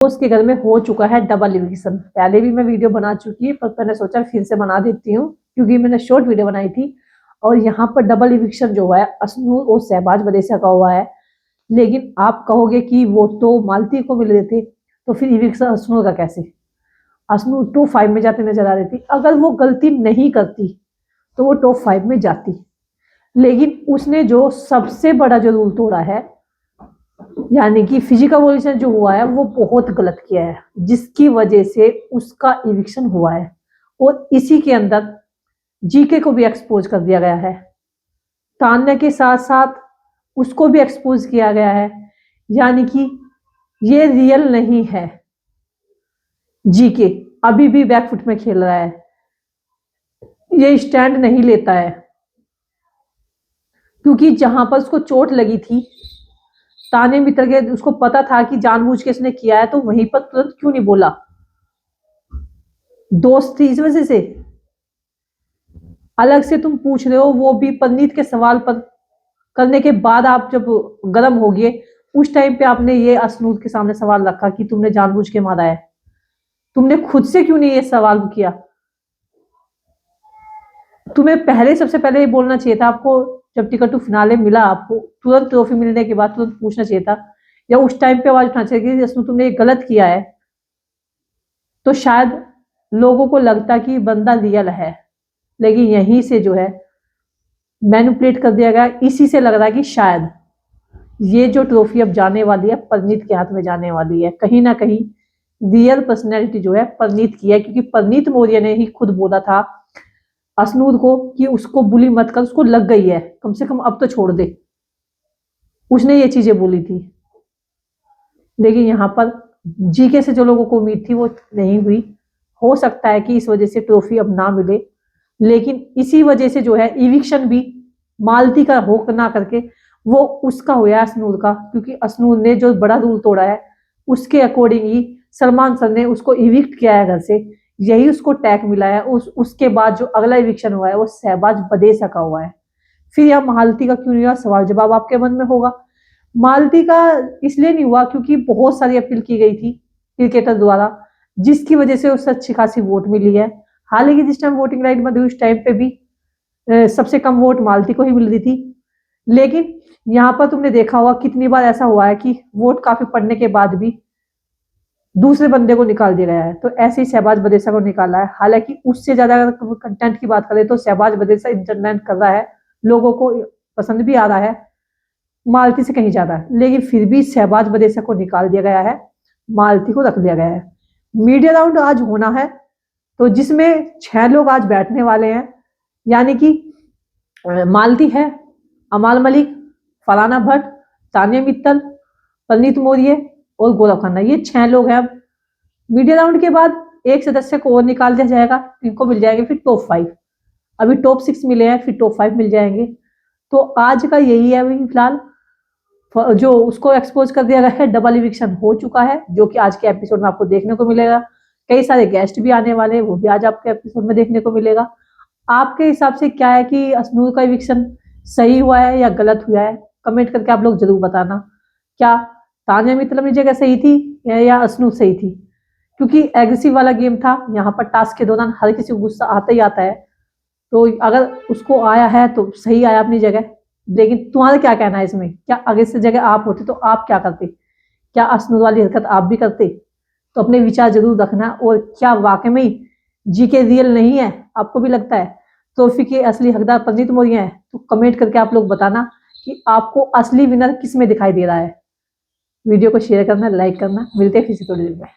उसके घर में हो चुका है डबल इविक्शन। पहले भी मैं वीडियो बना चुकी है, पर मैंने सोचा फिर से बना देती हूँ क्योंकि मैंने शॉर्ट वीडियो बनाई थी। और यहाँ पर डबल इविक्शन जो है असनूर और शहबाज बदेसा का हुआ है। लेकिन आप कहोगे कि वो तो मालती को मिल रहे थे, तो फिर इविक्शन असनूर का कैसे? असनूर टॉप 5 में जाते नजर आ रही थी। अगर वो गलती नहीं करती तो वो टॉप 5 में जाती। लेकिन उसने जो सबसे बड़ा जो रूल तोड़ा है, यानी कि फिजिकल वॉयलेशन जो हुआ है, वो बहुत गलत किया है, जिसकी वजह से उसका इविक्शन हुआ है। और इसी के अंदर जीके को भी एक्सपोज कर दिया गया है। तान्या के साथ साथ उसको भी एक्सपोज किया गया है। यानी कि ये रियल नहीं है। जीके अभी भी बैकफुट में खेल रहा है, ये स्टैंड नहीं लेता है। क्योंकि जहां पर उसको चोट लगी थी, तान्या मित्र के उसको पता था कि जानबूझ के इसने किया है, तो वहीं पर तुरंत क्यों नहीं बोला? दोस्त थी इस वजह से। अलग से तुम पूछ रहे हो, वो भी परनीत के सवाल पर करने के बाद आप जब गर्म हो गए, उस टाइम पे आपने ये असनूर के सामने सवाल रखा कि तुमने जानबूझ के मारा है। तुमने खुद से क्यों नहीं ये सवाल किया? तुम्हें पहले सबसे पहले ये बोलना चाहिए था। आपको जब टिकट टू फिनाले मिला, आपको तुरंत ट्रॉफी मिलने के बाद तुरंत पूछना चाहिए था, या उस टाइम पे आवाज उठाना चाहिए कि असनूर तुमने ये गलत किया है। तो शायद लोगों को लगता कि बंदा रियल है। लेकिन यहीं से जो है मैनिपुलेट कर दिया गया। इसी से लग रहा है कि शायद ये जो ट्रॉफी अब जाने वाली है परनीत के हाथ में जाने वाली है। कहीं ना कहीं रियल पर्सनैलिटी जो है परनीत की है, क्योंकि परनीत मौर्य ने ही खुद बोला था असनूर को कि उसको बुली मत कर, उसको लग गई है, कम से कम अब तो छोड़ दे। उसने ये चीजें बोली थी। लेकिन यहाँ पर जीके से जो लोगों को उम्मीद थी वो नहीं हुई। हो सकता है कि इस वजह से ट्रॉफी अब ना मिले। लेकिन इसी वजह से जो है इविक्शन भी मालती का हो ना करके वो उसका हुआ है, असनूर का। क्योंकि असनूर ने जो बड़ा रूल तोड़ा है, उसके अकॉर्डिंग ही सलमान सर ने उसको इविक्ट किया है घर से। यही उसको टैग मिला है। उसके बाद जो अगला इविक्शन हुआ है वो शहबाज बदेसा का हुआ है। फिर यह मालती का क्यों नहीं हुआ, सवाल जवाब आपके मन में होगा। मालती का इसलिए नहीं हुआ क्योंकि बहुत सारी अपील की गई थी क्रिकेटर द्वारा, जिसकी वजह से उससे अच्छी खासी वोट मिली है। हालांकि जिस टाइम वोटिंग राइट में उस टाइम पे भी सबसे कम वोट मालती को ही मिल रही थी। लेकिन यहाँ पर तुमने देखा होगा कितनी बार ऐसा हुआ है कि वोट काफी पड़ने के बाद भी दूसरे बंदे को निकाल दिया गया है। तो ऐसे ही शहबाज बदेसा को निकाला है। हालांकि उससे ज्यादा अगर कंटेंट की बात करें तो शहबाज बदेसा इंटरटेन कर रहा है, लोगों को पसंद भी आ रहा है मालती से कहीं ज्यादा। लेकिन फिर भी शहबाज बदेसा को निकाल दिया गया है, मालती को रख दिया गया है। मीडिया राउंड आज होना है, तो जिसमें 6 लोग आज बैठने वाले हैं। यानी कि मालती है, अमाल मलिक, फलाना भट्ट, तानिया मित्तल, परनीत मौर्य और गौरव खन्ना, ये 6 लोग हैं। मीडिया राउंड के बाद एक सदस्य को और निकाल दिया जाएगा, इनको मिल जाएंगे फिर टॉप 5। अभी टॉप 6 मिले हैं, फिर टॉप 5 मिल जाएंगे। तो आज का यही है। अभी फिलहाल जो उसको एक्सपोज कर दिया गया है, डबल इविक्शन हो चुका है, जो कि आज के एपिसोड में आपको देखने को मिलेगा। कई सारे गेस्ट भी आने वाले हैं, वो भी आज आपके एपिसोड में देखने को मिलेगा। आपके हिसाब से क्या है कि असनूर का इविक्शन सही हुआ है या गलत हुआ है? कमेंट करके आप लोग जरूर बताना। क्या तानिया मित्तल की जगह सही थी या असनूर सही थी? क्योंकि एग्रेसिव वाला गेम था, यहाँ पर टास्क के दौरान हर किसी को गुस्सा आता ही आता है। तो अगर उसको आया है तो सही आया अपनी जगह। लेकिन तुम्हारा क्या कहना है इसमें? क्या अगर इस जगह आप होते तो आप क्या करते? क्या असनूर वाली हरकत आप भी करते? तो अपने विचार जरूर रखना। और क्या वाकई में जीके रियल नहीं है, आपको भी लगता है ट्रॉफी के असली हकदार परनीत मौर्य है? तो कमेंट करके आप लोग बताना कि आपको असली विनर किस में दिखाई दे रहा है। वीडियो को शेयर करना, लाइक करना। मिलते हैं फिर से थोड़ी देर में।